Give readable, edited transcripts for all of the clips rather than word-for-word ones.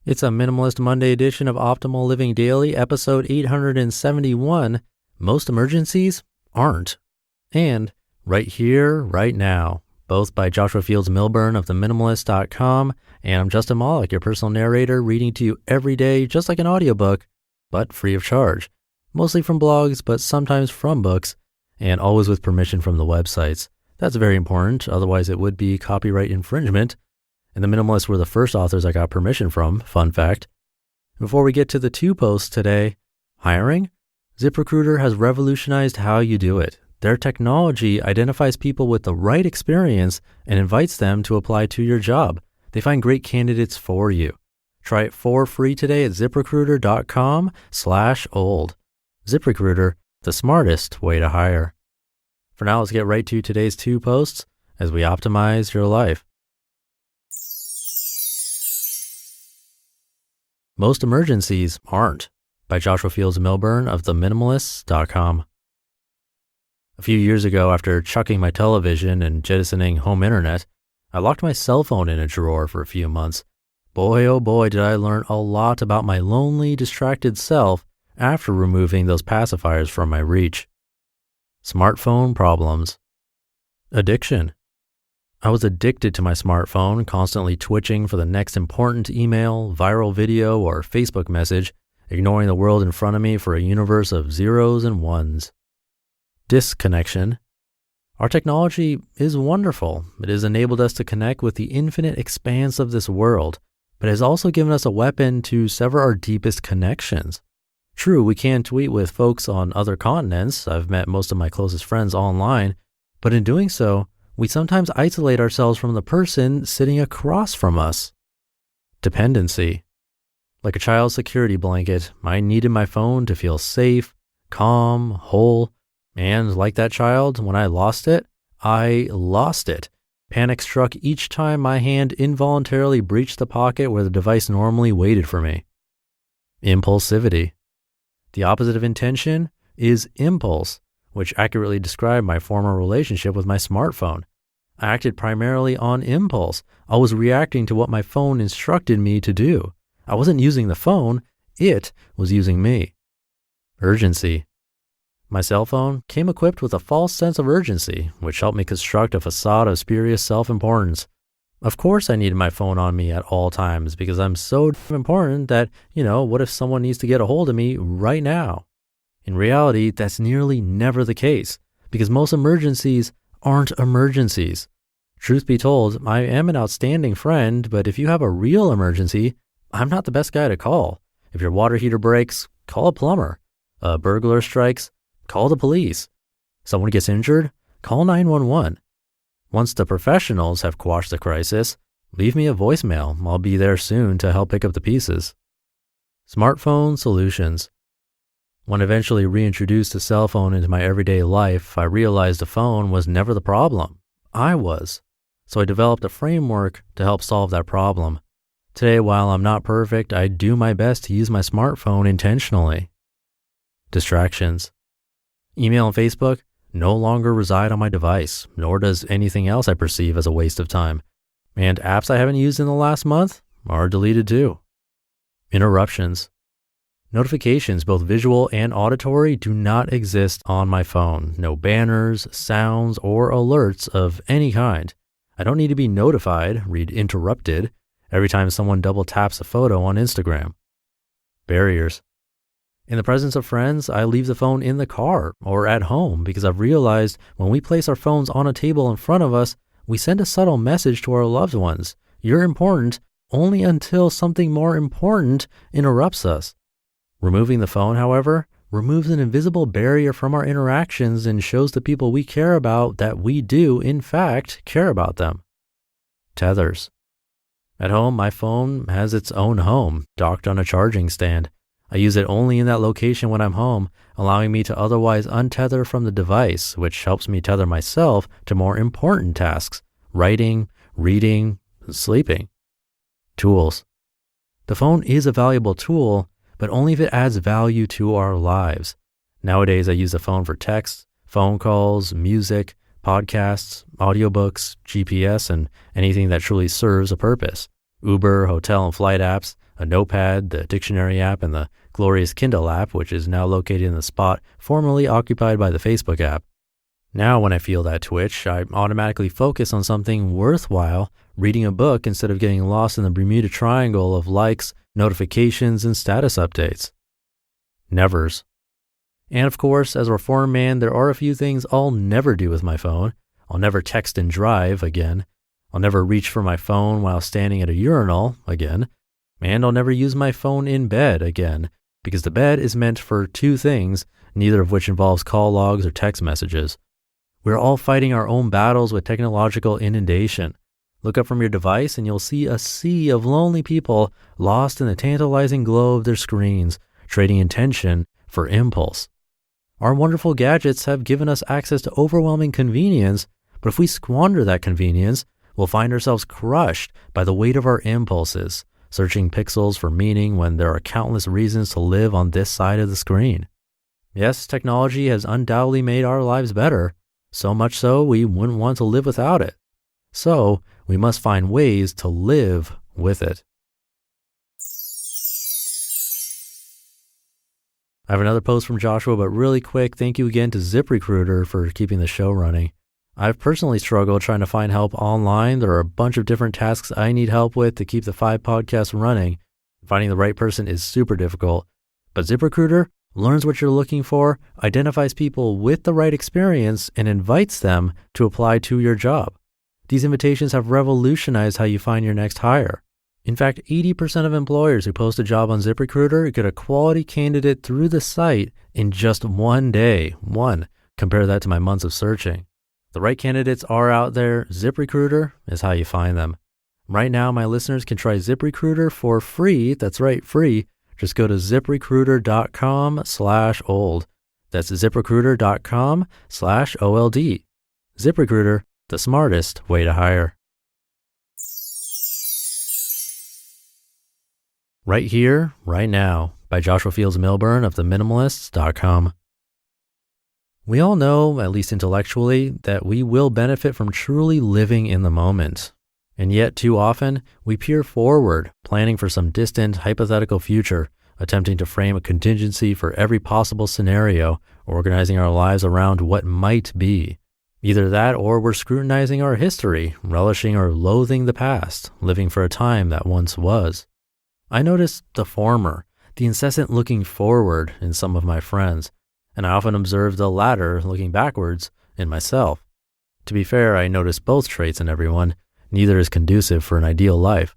It's a Minimalist Monday edition of Optimal Living Daily, episode 871. Most emergencies aren't. And Right Here, Right Now, both by Joshua Fields Millburn of theminimalist.com. And I'm Justin Malik, your personal narrator, reading to you every day, just like an audiobook, but free of charge. Mostly from blogs, but sometimes from books, and always with permission from the websites. That's very important, otherwise it would be copyright infringement. And the Minimalists were the first authors I got permission from, fun fact. Before we get to the two posts today, hiring? ZipRecruiter has revolutionized how you do it. Their technology identifies people with the right experience and invites them to apply to your job. They find great candidates for you. Try it for free today at ziprecruiter.com/old. ZipRecruiter, the smartest way to hire. For now, let's get right to today's two posts as we optimize your life. Most emergencies aren't, by Joshua Fields Millburn of theminimalist.com. A few years ago, after chucking my television and jettisoning home internet, I locked my cell phone in a drawer for a few months. Boy, oh boy, did I learn a lot about my lonely, distracted self after removing those pacifiers from my reach. Smartphone problems. Addiction. I was addicted to my smartphone, constantly twitching for the next important email, viral video, or Facebook message, ignoring the world in front of me for a universe of zeros and ones. Disconnection. Our technology is wonderful. It has enabled us to connect with the infinite expanse of this world, but has also given us a weapon to sever our deepest connections. True, we can tweet with folks on other continents. I've met most of my closest friends online, but in doing so, we sometimes isolate ourselves from the person sitting across from us. Dependency. Like a child's security blanket, I needed my phone to feel safe, calm, whole, and like that child, when I lost it, I lost it. Panic struck each time my hand involuntarily breached the pocket where the device normally waited for me. Impulsivity. The opposite of intention is impulse, which accurately described my former relationship with my smartphone. I acted primarily on impulse. I was reacting to what my phone instructed me to do. I wasn't using the phone, it was using me. Urgency. My cell phone came equipped with a false sense of urgency, which helped me construct a facade of spurious self-importance. Of course I needed my phone on me at all times because I'm so important that, what if someone needs to get a hold of me right now? In reality, that's nearly never the case because most emergencies aren't emergencies. Truth be told, I am an outstanding friend, but if you have a real emergency, I'm not the best guy to call. If your water heater breaks, call a plumber. A burglar strikes, call the police. Someone gets injured, call 911. Once the professionals have quashed the crisis, leave me a voicemail. I'll be there soon to help pick up the pieces. Smartphone solutions. When I eventually reintroduced the cell phone into my everyday life, I realized the phone was never the problem. I was. So I developed a framework to help solve that problem. Today, while I'm not perfect, I do my best to use my smartphone intentionally. Distractions. Email and Facebook no longer reside on my device, nor does anything else I perceive as a waste of time. And apps I haven't used in the last month are deleted too. Interruptions. Notifications, both visual and auditory, do not exist on my phone. No banners, sounds, or alerts of any kind. I don't need to be notified, read interrupted, every time someone double taps a photo on Instagram. Barriers. In the presence of friends, I leave the phone in the car or at home because I've realized when we place our phones on a table in front of us, we send a subtle message to our loved ones. You're important only until something more important interrupts us. Removing the phone, however, removes an invisible barrier from our interactions and shows the people we care about that we do, in fact, care about them. Tethers. At home, my phone has its own home, docked on a charging stand. I use it only in that location when I'm home, allowing me to otherwise untether from the device, which helps me tether myself to more important tasks, writing, reading, sleeping. Tools. The phone is a valuable tool, but only if it adds value to our lives. Nowadays, I use the phone for texts, phone calls, music, podcasts, audiobooks, GPS, and anything that truly serves a purpose. Uber, hotel, and flight apps, a notepad, the dictionary app, and the glorious Kindle app, which is now located in the spot formerly occupied by the Facebook app. Now when I feel that twitch, I automatically focus on something worthwhile, reading a book instead of getting lost in the Bermuda Triangle of likes, notifications, and status updates. Nevers. And of course, as a reformed man, there are a few things I'll never do with my phone. I'll never text and drive again. I'll never reach for my phone while standing at a urinal again. And I'll never use my phone in bed again, because the bed is meant for two things, neither of which involves call logs or text messages. We're all fighting our own battles with technological inundation. Look up from your device and you'll see a sea of lonely people lost in the tantalizing glow of their screens, trading intention for impulse. Our wonderful gadgets have given us access to overwhelming convenience, but if we squander that convenience, we'll find ourselves crushed by the weight of our impulses, searching pixels for meaning when there are countless reasons to live on this side of the screen. Yes, technology has undoubtedly made our lives better, so much so we wouldn't want to live without it. So we must find ways to live with it. I have another post from Joshua, but really quick, thank you again to ZipRecruiter for keeping the show running. I've personally struggled trying to find help online. There are a bunch of different tasks I need help with to keep the 5 podcasts running. Finding the right person is super difficult, but ZipRecruiter learns what you're looking for, identifies people with the right experience, and invites them to apply to your job. These invitations have revolutionized how you find your next hire. In fact, 80% of employers who post a job on ZipRecruiter get a quality candidate through the site in just one day. Compare that to my months of searching. The right candidates are out there. ZipRecruiter is how you find them. Right now, my listeners can try ZipRecruiter for free. That's right, free. Just go to ZipRecruiter.com/old. That's ZipRecruiter.com/OLD. ZipRecruiter, the smartest way to hire. Right Here, Right Now by Joshua Fields Millburn of theminimalists.com. We all know, at least intellectually, that we will benefit from truly living in the moment. And yet, too often, we peer forward, planning for some distant, hypothetical future, attempting to frame a contingency for every possible scenario, organizing our lives around what might be. Either that or we're scrutinizing our history, relishing or loathing the past, living for a time that once was. I notice the former, the incessant looking forward in some of my friends, and I often observe the latter looking backwards in myself. To be fair, I notice both traits in everyone. Neither is conducive for an ideal life.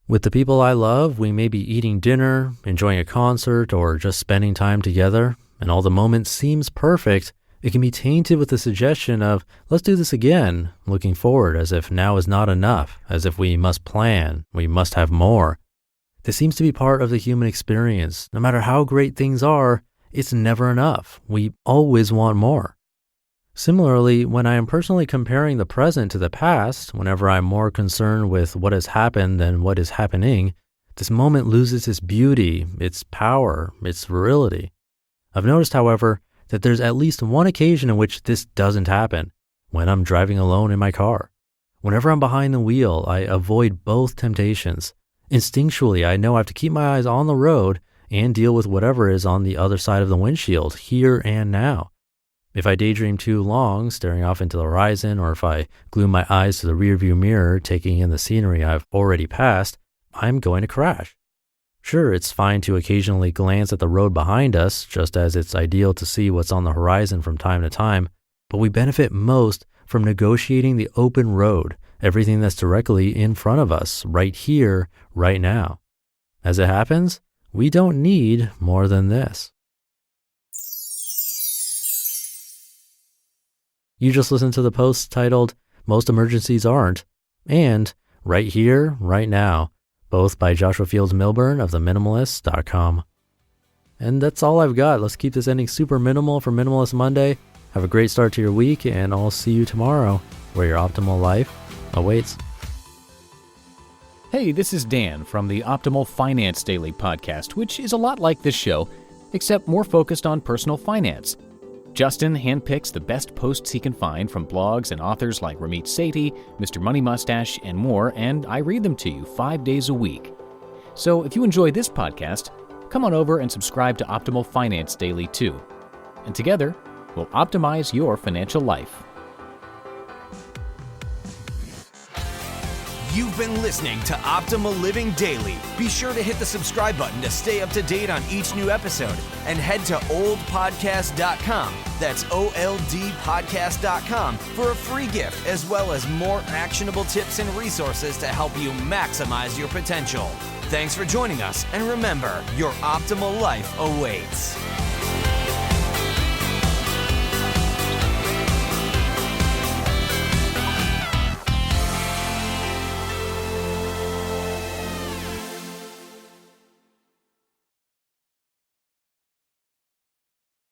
With the people I love, we may be eating dinner, enjoying a concert, or just spending time together, and all the moment seems perfect. It can be tainted with the suggestion of, let's do this again, looking forward as if now is not enough, as if we must plan, we must have more. This seems to be part of the human experience. No matter how great things are, it's never enough. We always want more. Similarly, when I am personally comparing the present to the past, whenever I'm more concerned with what has happened than what is happening, this moment loses its beauty, its power, its virility. I've noticed, however, that there's at least one occasion in which this doesn't happen, when I'm driving alone in my car. Whenever I'm behind the wheel, I avoid both temptations. Instinctually, I know I have to keep my eyes on the road and deal with whatever is on the other side of the windshield, here and now. If I daydream too long, staring off into the horizon, or if I glue my eyes to the rearview mirror, taking in the scenery I've already passed, I'm going to crash. Sure, it's fine to occasionally glance at the road behind us, just as it's ideal to see what's on the horizon from time to time, but we benefit most from negotiating the open road, everything that's directly in front of us, right here, right now. As it happens, we don't need more than this. You just listened to the post titled, Most Emergencies Aren't, and Right Here, Right Now, both by Joshua Fields Millburn of theminimalists.com. And that's all I've got. Let's keep this ending super minimal for Minimalist Monday. Have a great start to your week, and I'll see you tomorrow, where your optimal life awaits. Hey, this is Dan from the Optimal Finance Daily podcast, which is a lot like this show, except more focused on personal finance. Justin handpicks the best posts he can find from blogs and authors like Ramit Sethi, Mr. Money Mustache, and more, and I read them to you 5 days a week. So if you enjoy this podcast, come on over and subscribe to Optimal Finance Daily too. And together, we'll optimize your financial life. You've been listening to Optimal Living Daily. Be sure to hit the subscribe button to stay up to date on each new episode and head to oldpodcast.com. That's OLDpodcast.com for a free gift as well as more actionable tips and resources to help you maximize your potential. Thanks for joining us, and remember, your optimal life awaits.